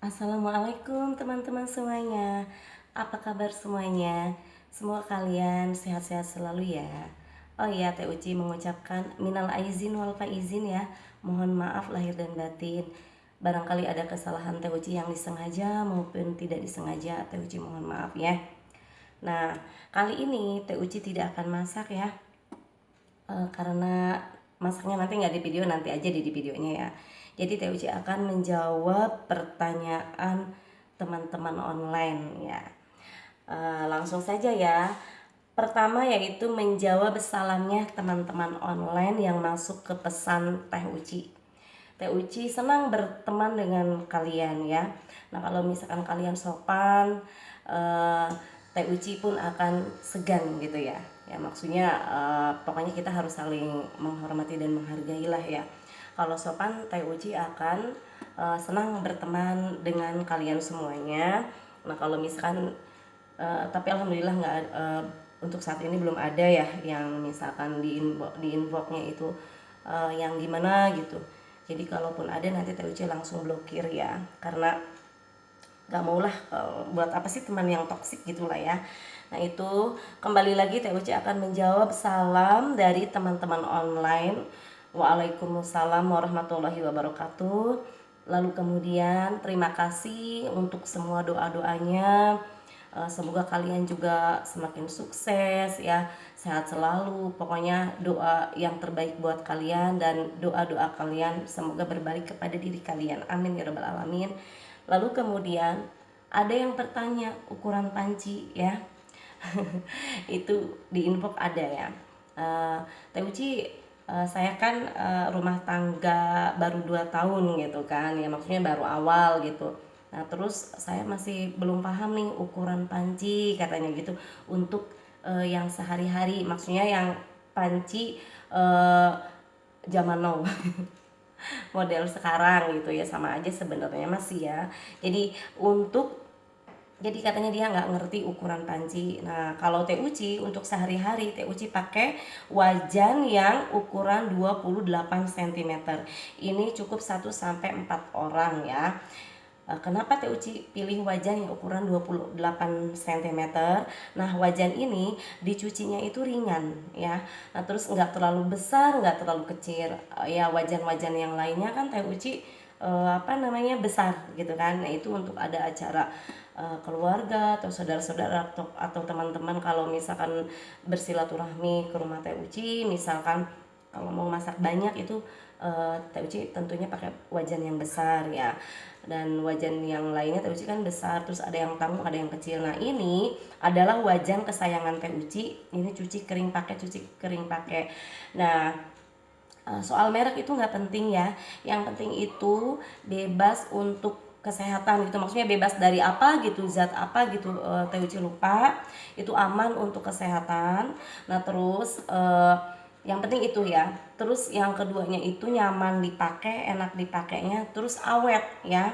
Assalamualaikum teman-teman semuanya. Apa kabar semuanya? Semoga kalian sehat-sehat selalu ya. Oh iya, Teh Uci mengucapkan minal aizin wal faizin ya. Mohon maaf lahir dan batin. Barangkali ada kesalahan Teh Uci yang disengaja maupun tidak disengaja. Teh Uci mohon maaf ya. Nah, kali ini Teh Uci tidak akan masak ya. Karena masaknya nanti nggak di video, nanti aja di videonya ya. Jadi Teh Uci akan menjawab pertanyaan teman-teman online ya. Langsung saja ya. Pertama yaitu menjawab salamnya teman-teman online yang masuk ke pesan Teh Uci. Teh Uci senang berteman dengan kalian ya. Nah kalau misalkan kalian sopan, Teh Uci pun akan segan gitu ya. Ya maksudnya pokoknya kita harus saling menghormati dan menghargai lah ya. Kalau sopan, Teh Uci akan senang berteman dengan kalian semuanya. Nah kalau misalkan tapi alhamdulillah nggak untuk saat ini belum ada ya yang misalkan di inboxnya itu yang gimana gitu. Jadi kalaupun ada nanti Teh Uci langsung blokir ya, karena nggak maulah buat apa sih teman yang toksik gitulah ya. Nah itu kembali lagi Teh Uci akan menjawab salam dari teman-teman online. Waalaikumsalam warahmatullahi wabarakatuh. Lalu kemudian terima kasih untuk semua doa-doanya. Semoga kalian juga semakin sukses ya, sehat selalu. Pokoknya doa yang terbaik buat kalian dan doa-doa kalian semoga berbalik kepada diri kalian. Amin ya rabbal alamin. Lalu kemudian ada yang bertanya ukuran panci ya. Itu di inbox ada ya. Teh Uci, saya kan rumah tangga baru 2 tahun gitu kan ya, maksudnya baru awal gitu. Nah terus saya masih belum paham nih ukuran panci katanya gitu untuk yang sehari-hari, maksudnya yang panci zaman now model sekarang gitu ya, sama aja sebenarnya masih ya. Jadi katanya dia nggak ngerti ukuran panci. Nah kalau Teh Uci untuk sehari-hari Teh Uci pakai wajan yang ukuran 28 cm. Ini cukup 1 sampai 4 orang ya. Kenapa Teh Uci pilih wajan yang ukuran 28 cm? Nah wajan ini dicucinya itu ringan ya. Nah terus nggak terlalu besar, nggak terlalu kecil. Ya wajan-wajan yang lainnya kan Teh Uci besar gitu kan. Nah itu untuk ada acara keluarga atau saudara-saudara atau teman-teman, kalau misalkan bersilaturahmi ke rumah Teh Uci, misalkan kalau mau masak banyak itu Teh Uci tentunya pakai wajan yang besar ya. Dan wajan yang lainnya Teh Uci kan besar, terus ada yang tanggung, ada yang kecil. Nah ini adalah wajan kesayangan Teh Uci. Ini cuci kering pakai. Nah soal merek itu nggak penting ya. Yang penting itu bebas untuk kesehatan gitu, maksudnya bebas dari apa gitu, zat apa gitu, Teh Uci lupa. Itu aman untuk kesehatan. Nah terus yang penting itu ya. Terus yang keduanya itu nyaman dipakai, enak dipakainya, terus awet ya.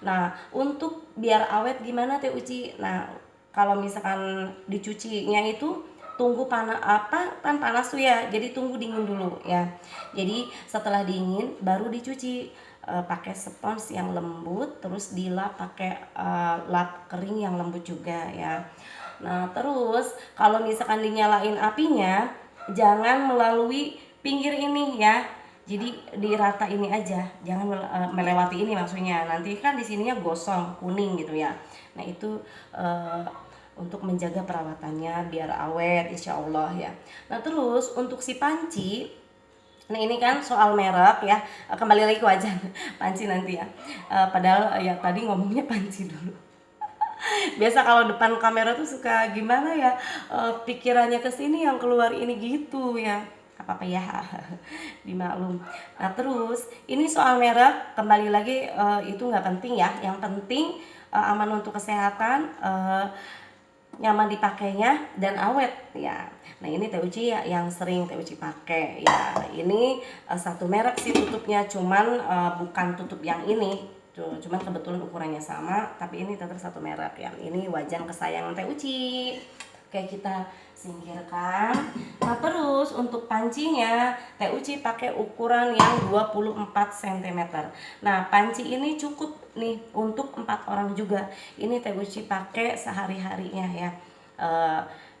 Nah untuk biar awet gimana Teh Uci? Nah kalau misalkan dicucinya itu tunggu panas tuh ya, jadi tunggu dingin dulu ya. Jadi setelah dingin baru dicuci pakai spons yang lembut, terus dilap pakai lap kering yang lembut juga ya. Nah terus kalau misalkan dinyalain apinya jangan melalui pinggir ini ya, jadi dirata ini aja, jangan melewati ini, maksudnya nanti kan di sininya gosong kuning gitu ya. Nah itu untuk menjaga perawatannya biar awet insya Allah ya. Nah terus untuk si panci, nah ini kan soal merek ya, kembali lagi ke wajan panci nanti ya. Padahal ya tadi ngomongnya panci dulu. Biasa kalau depan kamera tuh suka gimana ya, pikirannya ke sini yang keluar ini gitu ya. Apa-apa ya, dimaklum. Nah terus ini soal merek kembali lagi, itu nggak penting ya. Yang penting aman untuk kesehatan, nyaman dipakainya dan awet ya. Nah ini Teh Uci ya, yang sering Teh Uci pakai ya. Ini satu merek sih tutupnya, cuman bukan tutup yang ini. Cuman kebetulan ukurannya sama, tapi ini tetap satu merek. Yang ini wajan kesayangan Teh Uci. Oke, kita singkirkan. Nah, terus untuk pancinya Teh Uci pakai ukuran yang 24 cm. Nah, panci ini cukup nih untuk 4 orang juga. Ini Teh Uci pakai sehari-harinya ya.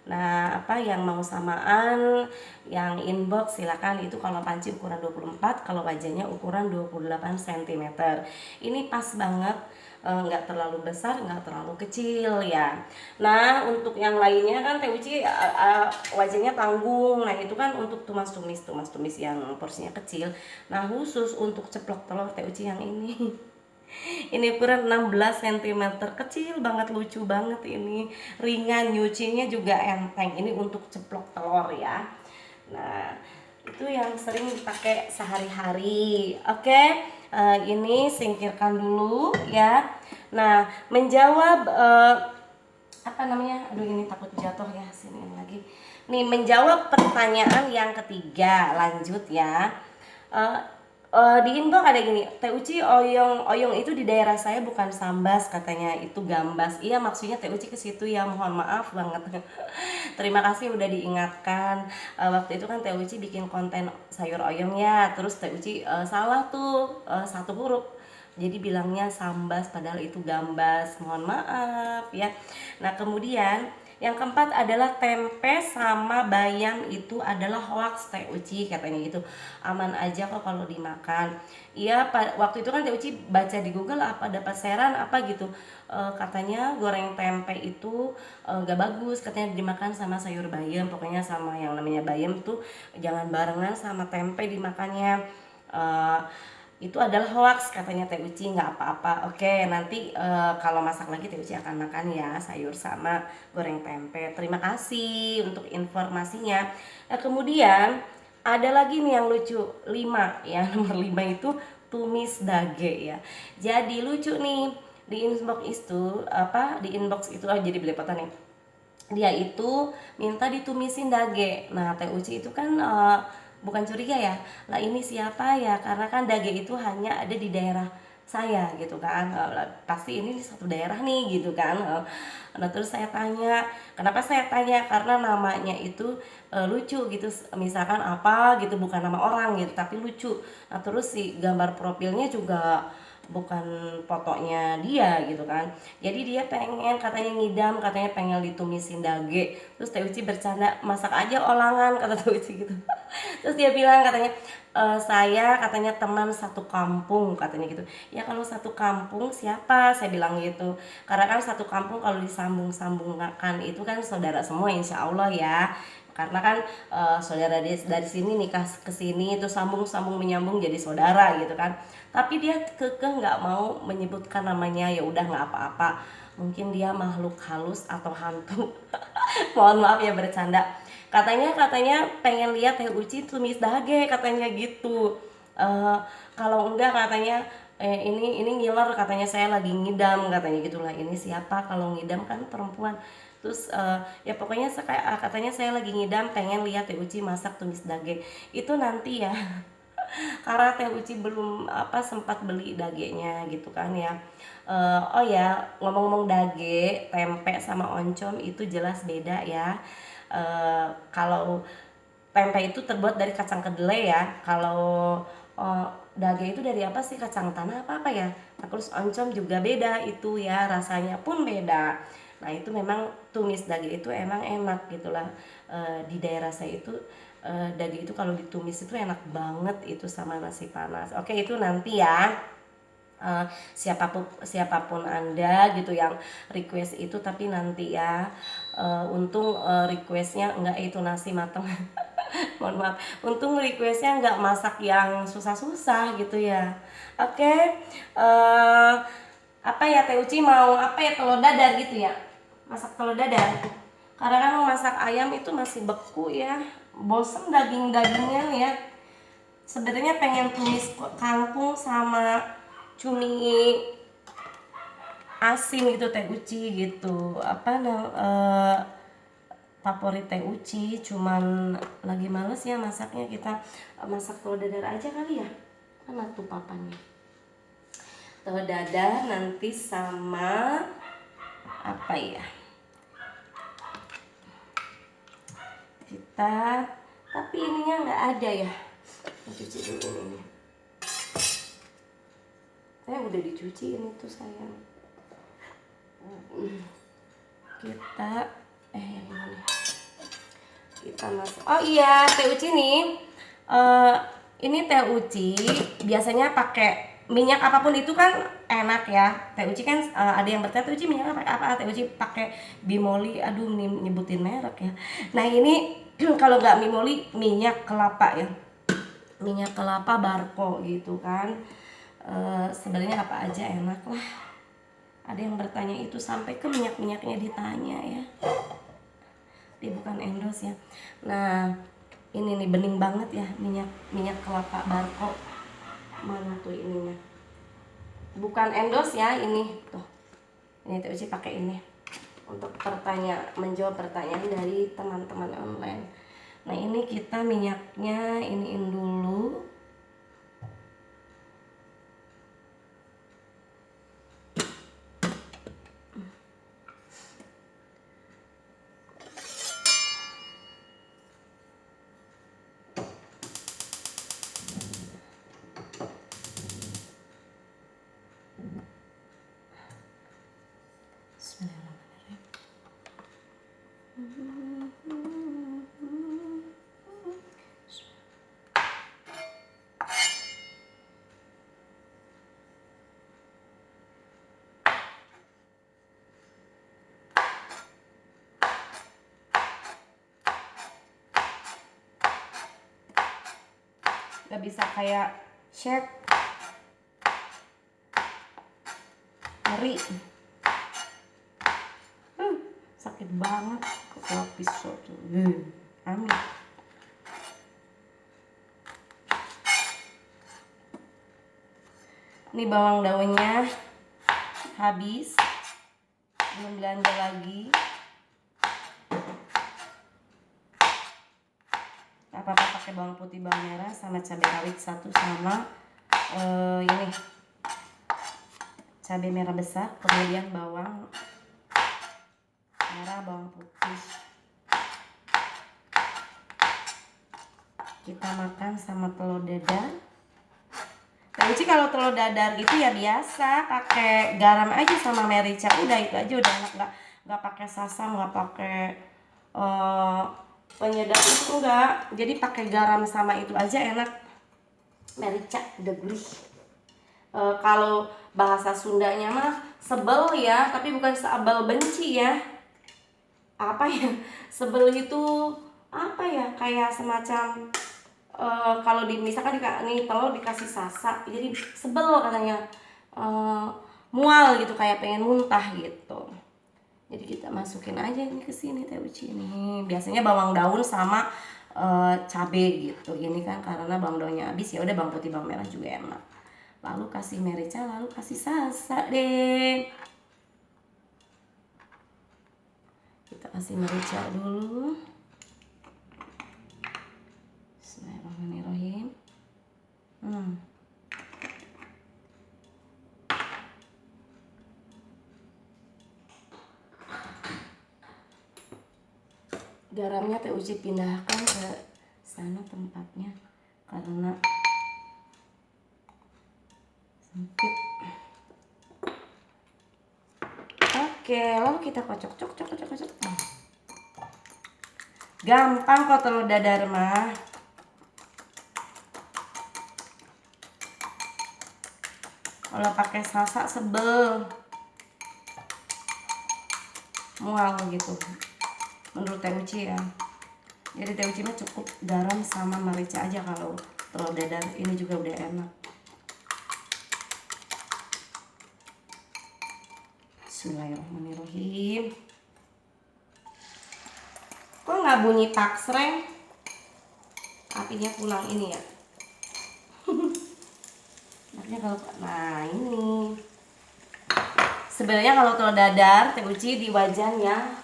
Nah, apa yang mau samaan, yang inbox silakan. Itu kalau panci ukuran 24, kalau wajahnya ukuran 28 cm. Ini pas banget, nggak terlalu besar, nggak terlalu kecil ya. Nah, untuk yang lainnya kan Teh Uci wajahnya tanggung. Nah, itu kan untuk tumis-tumis yang porsinya kecil. Nah, khusus untuk ceplok telur Teh Uci yang ini. Ini ukuran 16 cm, kecil banget, lucu banget ini. Ringan, nyucinya juga enteng. Ini untuk ceplok telur ya. Nah, itu yang sering dipakai sehari-hari. Oke, ini singkirkan dulu ya. Nah, menjawab apa namanya? Aduh, ini takut jatuh ya, sini lagi. Nih, menjawab pertanyaan yang ketiga, lanjut ya. Eh, di inbox ada gini, Teh Uci, oyong itu di daerah saya bukan sambas, katanya itu gambas. Iya, maksudnya Teh Uci ke situ ya, mohon maaf banget. Terima kasih udah diingatkan. Waktu itu kan Teh Uci bikin konten sayur oyong ya, terus Teh Uci salah tuh satu huruf. Jadi bilangnya sambas padahal itu gambas. Mohon maaf ya. Nah, kemudian yang keempat adalah tempe sama bayam itu adalah hoax Teh Uci, katanya gitu. Aman aja kok kalau dimakan. Iya, waktu itu kan Teh Uci baca di Google apa dapat saran apa gitu. Katanya goreng tempe itu gak bagus, katanya dimakan sama sayur bayam. Pokoknya sama yang namanya bayam tuh jangan barengan sama tempe dimakannya. Itu adalah hoax katanya Teh Uci, nggak apa-apa. Oke, nanti kalau masak lagi Teh Uci akan makan ya sayur sama goreng tempe. Terima kasih untuk informasinya. Nah, kemudian ada lagi nih yang lucu, 5 ya. Nomor 5 itu tumis dage ya. Jadi lucu nih, di inbox itu apa, di inbox itu jadi belepotan nih, dia itu minta ditumisin dage. Nah, Teh Uci itu kan bukan curiga ya, lah ini siapa ya, karena kan dage itu hanya ada di daerah saya gitu kan. Pasti ini di satu daerah nih gitu kan. Nah, terus saya tanya, kenapa saya tanya, karena namanya itu lucu gitu, misalkan apa gitu, bukan nama orang gitu tapi lucu. Nah, terus si gambar profilnya juga bukan fotonya dia gitu kan. Jadi dia pengen, katanya ngidam, katanya pengen ditumisin dage. Terus Teh Uci bercanda, masak aja olangan, kata Teh Uci gitu. Terus dia bilang katanya, saya katanya teman satu kampung, katanya gitu. Ya kalau satu kampung siapa, saya bilang gitu. Karena kan satu kampung kalau disambung-sambungkan itu kan saudara semua insya Allah ya. Karena kan saudara dari sini nikah ke sini itu sambung menyambung jadi saudara gitu kan. Tapi dia kekeh nggak mau menyebutkan namanya. Ya udah, nggak apa-apa, mungkin dia makhluk halus atau hantu. Mohon maaf ya bercanda. Katanya pengen lihat Teh Uci tumis dage, katanya gitu. Eh, Kalau enggak katanya ini ngiler, katanya saya lagi ngidam, katanya gitulah. Ini siapa kalau ngidam kan perempuan. Terus ya pokoknya katanya saya lagi ngidam pengen lihat Teh Uci masak tumis dage. Itu nanti ya. Karena Teh Uci belum sempat beli dagenya gitu kan ya. Oh ya, ngomong-ngomong dage, tempe sama oncom itu jelas beda ya. Kalau tempe itu terbuat dari kacang kedelai ya. Kalau dage itu dari apa sih, kacang tanah apa ya. Nah, terus oncom juga beda itu ya, rasanya pun beda. Nah, itu memang tumis dage itu emang enak gitulah. Di daerah saya itu dage itu kalau ditumis itu enak banget itu sama nasi panas. Oke, itu nanti ya. Siapapun Anda gitu yang request itu, tapi nanti ya. Untung requestnya enggak itu nasi mateng. Mohon maaf, untung requestnya nggak masak yang susah-susah gitu ya. Oke, apa ya Teh Uci mau apa ya, telur dadar gitu ya, masak telur dadar. Karena kan mau masak ayam itu masih beku ya, bosen dagingnya nih ya. Sebenarnya pengen tumis kangkung sama cumi asin gitu Teh Uci gitu. Favorit Teh Uci, cuman lagi males ya masaknya. Kita masak telur dadar aja kali ya, mana tuh papanya. Telur dadar nanti sama apa ya, kita, tapi ininya nggak ada ya. Cuci dulu ini. Udah dicuci ini tuh sayang. Kita yang ini. Kita masuk. Oh iya, teh uci nih. Ini teh uci biasanya pakai minyak apapun itu kan enak ya. Teh uci kan ada yang bertanya teh uci minyak apa? Teh uci pakai Bimoli. Aduh, nyebutin merek ya. Nah ini kalau nggak Bimoli, minyak kelapa ya. Minyak kelapa Barco gitu kan. Sebenarnya apa aja enak lah. Ada yang bertanya itu sampai ke minyak-minyaknya ditanya ya. Dia bukan endorse ya. Nah ini nih bening banget ya, minyak kelapa Barco. Mana tuh ininya? Bukan endorse ya ini tuh. Ini teh uci pakai ini untuk menjawab pertanyaan dari teman-teman online. Nah ini kita minyaknya iniin dulu. Gak bisa kayak chef, ngeri. Sakit banget kepala pisau tuh. Amin. Ini bawang daunnya habis, belum belanja lagi. Apa-apa pakai bawang putih, bawang merah, sama cabai rawit 1, sama ini cabai merah besar, kemudian bawang merah, bawang putih. Kita makan sama telur dadar. Teh kalau telur dadar gitu ya biasa pakai garam aja sama merica, udah itu aja udah enak. Nggak pakai sasam, nggak pakai penyedap itu enggak. Jadi pakai garam sama itu aja enak. Merica udah gurih. Kalau bahasa Sundanya mah sebel ya, tapi bukan sebel benci ya. Apa ya? Sebel itu apa ya? Kayak semacam kalau misalkan nih telur dikasih sasa, jadi sebel katanya, mual gitu, kayak pengen muntah gitu. Jadi kita masukin aja ini ke sini teh uci ini. Biasanya bawang daun sama cabe gitu. Ini kan karena bawang daunnya habis, ya udah bawang putih, bawang merah juga enak. Lalu kasih merica, lalu kasih salsa deh. Kita kasih merica dulu. Bismillahirrahmanirrahim. Garamnya teh uci pindahkan ke sana tempatnya karena sempit. Oke, lalu kita kocok. Gampang kok telur dadar mah. Kalau pakai salsa sebel, mual gitu. Menurut teh uci ya. Jadi teh uci mah cukup garam sama merica aja kalau telur dadar. Ini juga udah enak. Bismillahirrahmanirrahim. Kok nggak bunyi taksreng? Apinya pulang ini ya. Nah ini sebenarnya kalau telur dadar teh uci di wajan yang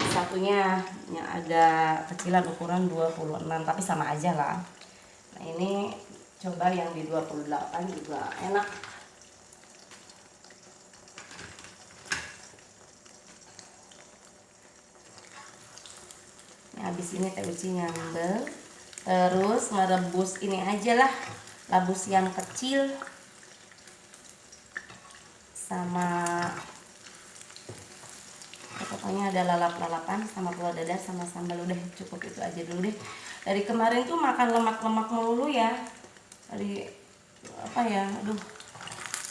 satunya yang agak kecilan ukuran 26, tapi sama aja lah. Nah ini coba yang di 28 juga enak. Ini Habis ini Teh Uci ngambil, terus merebus ini aja lah, labus yang kecil sama pokoknya ada lalap-lalapan sama telur dadar sama sambal. Udah cukup itu aja dulu deh. Dari kemarin tuh makan lemak-lemak melulu ya, dari apa ya, aduh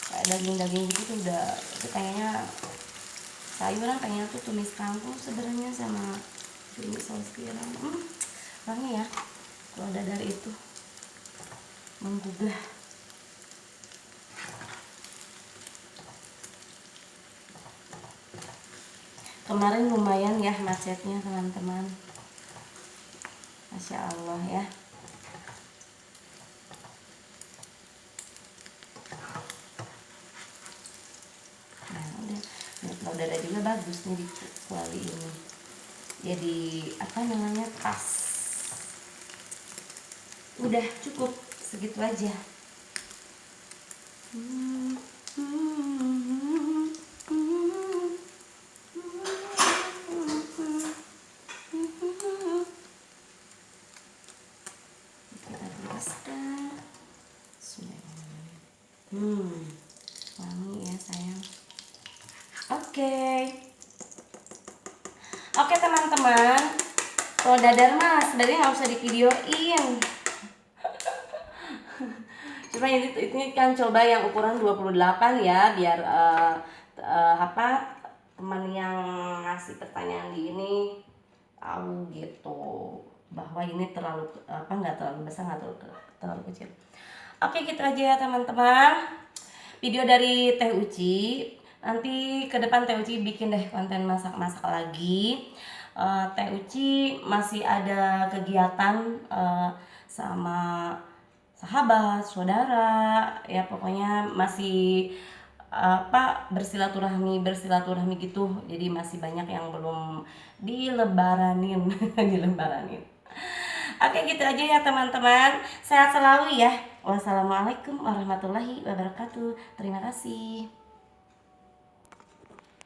kayak daging-daging gitu tuh udah, itu kayaknya sayuran pengen tuh tumis kangkung sebenarnya sama cumi saus tiram. Wangi ya telur dadar itu menggugah. Kemarin lumayan ya macetnya teman-teman, Masya Allah ya. Nah udah, telur dadar juga bagus nih di kuali ini, jadi apa namanya, pas. Udah cukup segitu aja. Wangi ya sayang. Oke teman-teman, kalau dadar mah sebenarnya nggak usah divideoin. Cuma ini kan coba yang ukuran 28 ya, biar teman yang ngasih pertanyaan di ini tahu gitu bahwa ini terlalu nggak terlalu besar, nggak terlalu kecil. Oke gitu aja ya teman-teman, video dari Teh Uci. Nanti ke depan Teh Uci bikin deh konten masak-masak lagi. Teh Uci masih ada kegiatan sama sahabat, saudara, ya pokoknya masih bersilaturahmi gitu. Jadi masih banyak yang belum dilebaranin. Dilebaranin. Oke gitu aja ya teman-teman. Sehat selalu ya. Wassalamualaikum warahmatullahi wabarakatuh. Terima kasih.